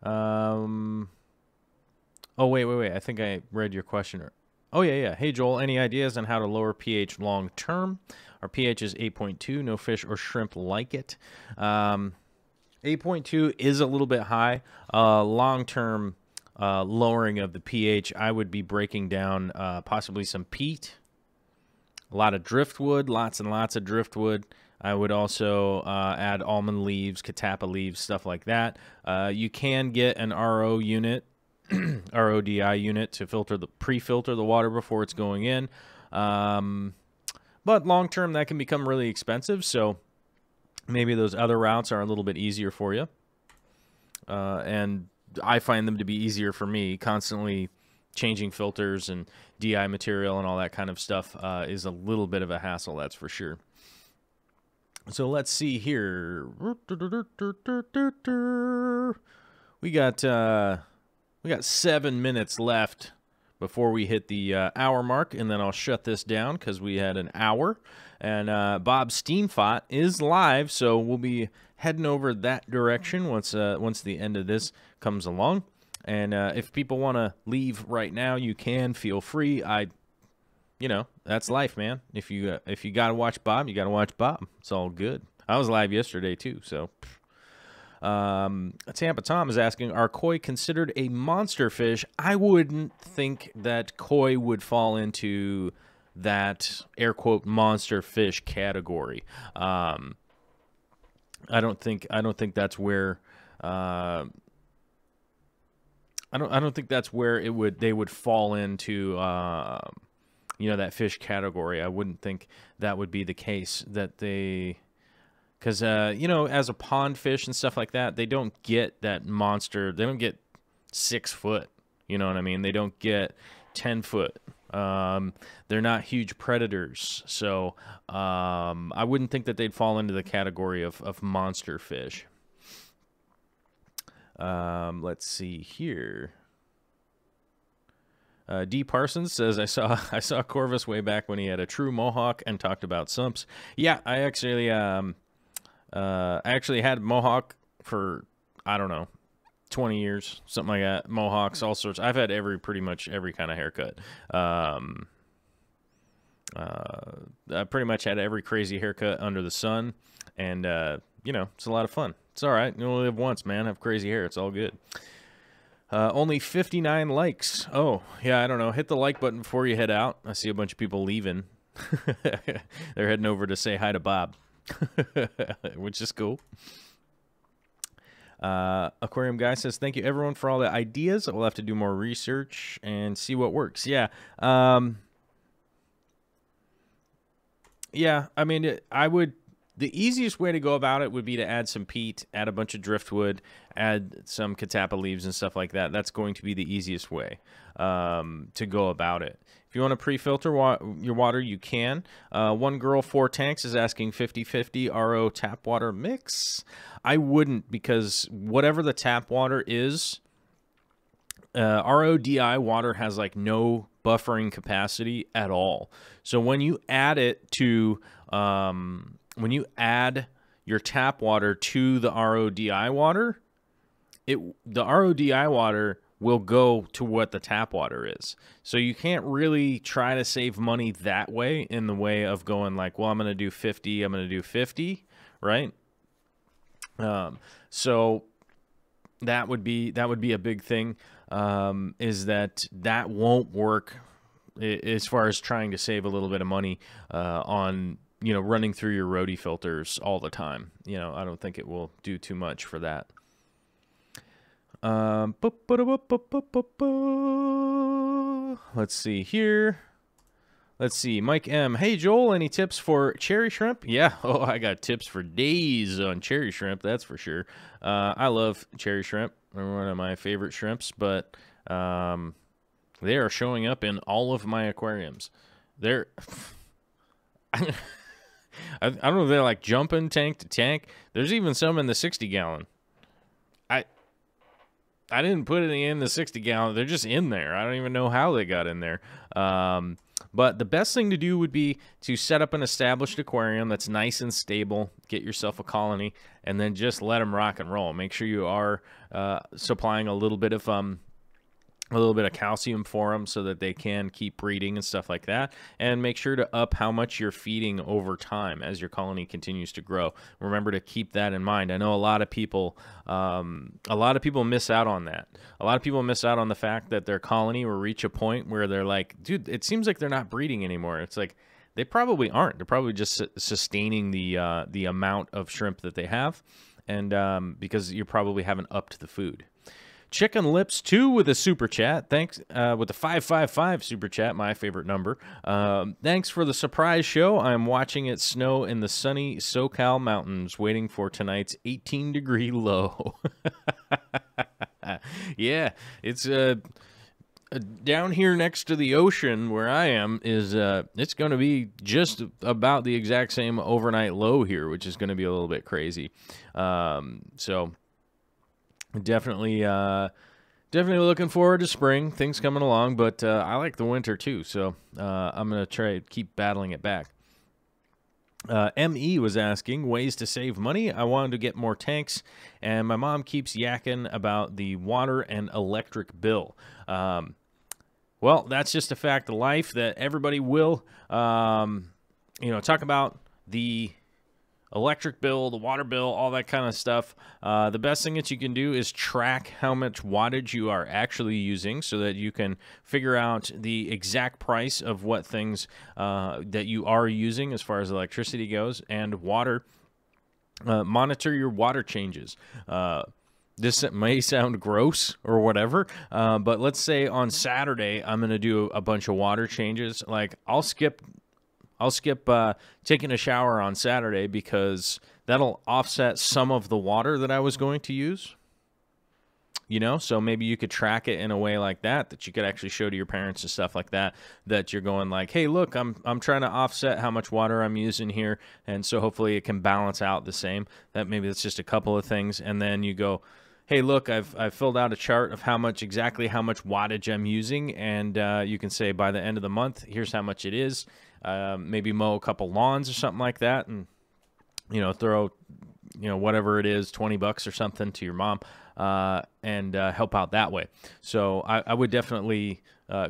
Oh wait. I think I read your question. Oh yeah. Hey Joel, any ideas on how to lower pH long term? Our pH is 8.2. No fish or shrimp like it. 8.2 is a little bit high. Long-term lowering of the pH, I would be breaking down possibly some peat, a lot of driftwood, lots and lots of driftwood. I would also add almond leaves, catappa leaves, stuff like that. You can get an RO unit, RODI unit, to pre-filter the water before it's going in. But long-term, that can become really expensive, so maybe those other routes are a little bit easier for you. And I find them to be easier for me. Constantly changing filters and DI material and all that kind of stuff is a little bit of a hassle, that's for sure. So let's see here. We got 7 minutes left before we hit the hour mark, and then I'll shut this down because we had an hour. And Bob Steenfot is live, so we'll be heading over that direction once the end of this comes along. And if people want to leave right now, you can. Feel free. That's life, man. If you gotta watch Bob, you gotta watch Bob. It's all good. I was live yesterday too, so. Tampa Tom is asking, are koi considered a monster fish? I wouldn't think that koi would fall into that air quote monster fish category. I don't think that's where I don't think that's where they would fall into that fish category. I wouldn't think that would be the case, that they, because as a pond fish and stuff like that, they don't get that monster. They don't get 6 foot. You know what I mean? They don't get 10 foot. They're not huge predators, so I wouldn't think that they'd fall into the category of monster fish. Let's see here. D. Parsons says, I saw Corvus way back when he had a true mohawk and talked about sumps. Yeah, I actually had mohawk for, I don't know, 20 years, something like that. Mohawks, all sorts. I've had pretty much every kind of haircut. I pretty much had every crazy haircut under the sun, and you know, it's a lot of fun. It's all right. You only live once, man. Have crazy hair. It's all good. Only 59 likes. Oh, yeah, I don't know. Hit the like button before you head out. I see a bunch of people leaving. They're heading over to say hi to Bob, which is cool. Aquarium Guy says, thank you, everyone, for all the ideas. We'll have to do more research and see what works. Yeah. Yeah, I mean, the easiest way to go about it would be to add some peat, add a bunch of driftwood, add some catappa leaves and stuff like that. That's going to be the easiest way to go about it. If you want to pre-filter your water, you can. One Girl, 4 Tanks is asking 50/50 RO tap water mix. I wouldn't, because whatever the tap water is, RODI water has like no buffering capacity at all. So when you add it to, when you add your tap water to the RODI water, the RODI water will go to what the tap water is. So you can't really try to save money that way, in the way of going like, well, I'm going to do 50, I'm going to do 50, right? So that would be a big thing, is that won't work as far as trying to save a little bit of money on, you know, running through your roadie filters all the time. You know, I don't think it will do too much for that. Let's see here. Let's see. Mike M. Hey, Joel, any tips for cherry shrimp? Yeah. Oh, I got tips for days on cherry shrimp. That's for sure. I love cherry shrimp. They're one of my favorite shrimps, but they are showing up in all of my aquariums. They're... I don't know if they're like jumping tank to tank. There's even some in the 60-gallon. I didn't put any in the 60-gallon. They're just in there. I don't even know how they got in there. But the best thing to do would be to set up an established aquarium that's nice and stable, get yourself a colony, and then just let them rock and roll. Make sure you are supplying a little bit of calcium for them so that they can keep breeding and stuff like that. And make sure to up how much you're feeding over time as your colony continues to grow. Remember to keep that in mind. I know a lot of people miss out on that. A lot of people miss out on the fact that their colony will reach a point where they're like, dude, it seems like they're not breeding anymore. It's like, they probably aren't. They're probably just sustaining the amount of shrimp that they have, and because you probably haven't upped the food. Chicken Lips 2 with a super chat. Thanks with the 555 super chat, my favorite number. Thanks for the surprise show. I'm watching it snow in the sunny SoCal mountains, waiting for tonight's 18-degree low. Yeah, it's down here next to the ocean where I am. Is it's going to be just about the exact same overnight low here, which is going to be a little bit crazy. So. Definitely looking forward to spring. Things coming along, but I like the winter too, so I'm going to try to keep battling it back. ME was asking ways to save money. I wanted to get more tanks, and my mom keeps yakking about the water and electric bill. Well, that's just a fact of life that everybody will, talk about the electric bill, the water bill, all that kind of stuff. The best thing that you can do is track how much wattage you are actually using so that you can figure out the exact price of what things that you are using as far as electricity goes, and water. Monitor your water changes. This may sound gross or whatever, but let's say on Saturday I'm going to do a bunch of water changes. Like I'll skip taking a shower on Saturday because that'll offset some of the water that I was going to use. You know, so maybe you could track it in a way like that you could actually show to your parents and stuff like that, that you're going like, hey, look, I'm trying to offset how much water I'm using here, and so hopefully it can balance out the same. That maybe it's just a couple of things, and then you go, hey, look, I've filled out a chart of exactly how much wattage I'm using, and you can say by the end of the month, here's how much it is. Maybe mow a couple lawns or something like that, and throw whatever it is, $20 or something to your mom, and help out that way. So I would definitely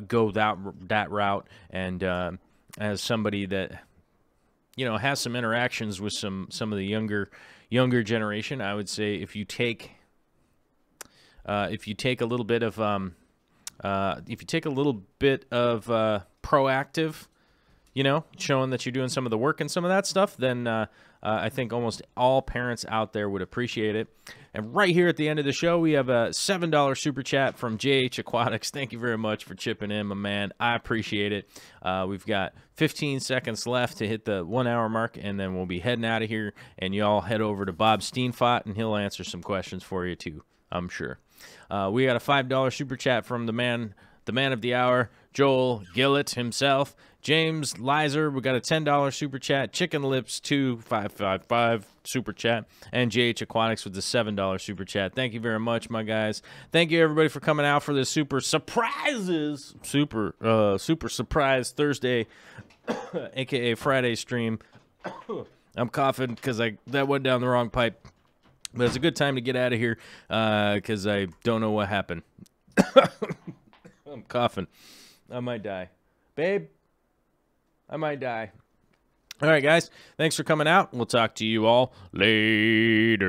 go that route. And as somebody that has some interactions with some of the younger generation, I would say if you take a little bit of proactive, showing that you're doing some of the work and some of that stuff, then I think almost all parents out there would appreciate it. And right here at the end of the show, we have a $7 super chat from JH Aquatics. Thank you very much for chipping in, my man. I appreciate it. We've got 15 seconds left to hit the 1 hour mark, and then we'll be heading out of here. And y'all head over to Bob Steenfott, and he'll answer some questions for you too, I'm sure. We got a $5 super chat from the man of the hour, Joel Gillett himself. James Lizer, we got a $10 super chat. Chicken Lips 2555 super chat, and JH Aquatics with the $7 super chat. Thank you very much, my guys. Thank you everybody for coming out for this super surprise Thursday, aka Friday stream. I'm coughing because that went down the wrong pipe, but it's a good time to get out of here because I don't know what happened. I'm coughing. I might die. Babe, I might die. All right, guys. Thanks for coming out. We'll talk to you all later.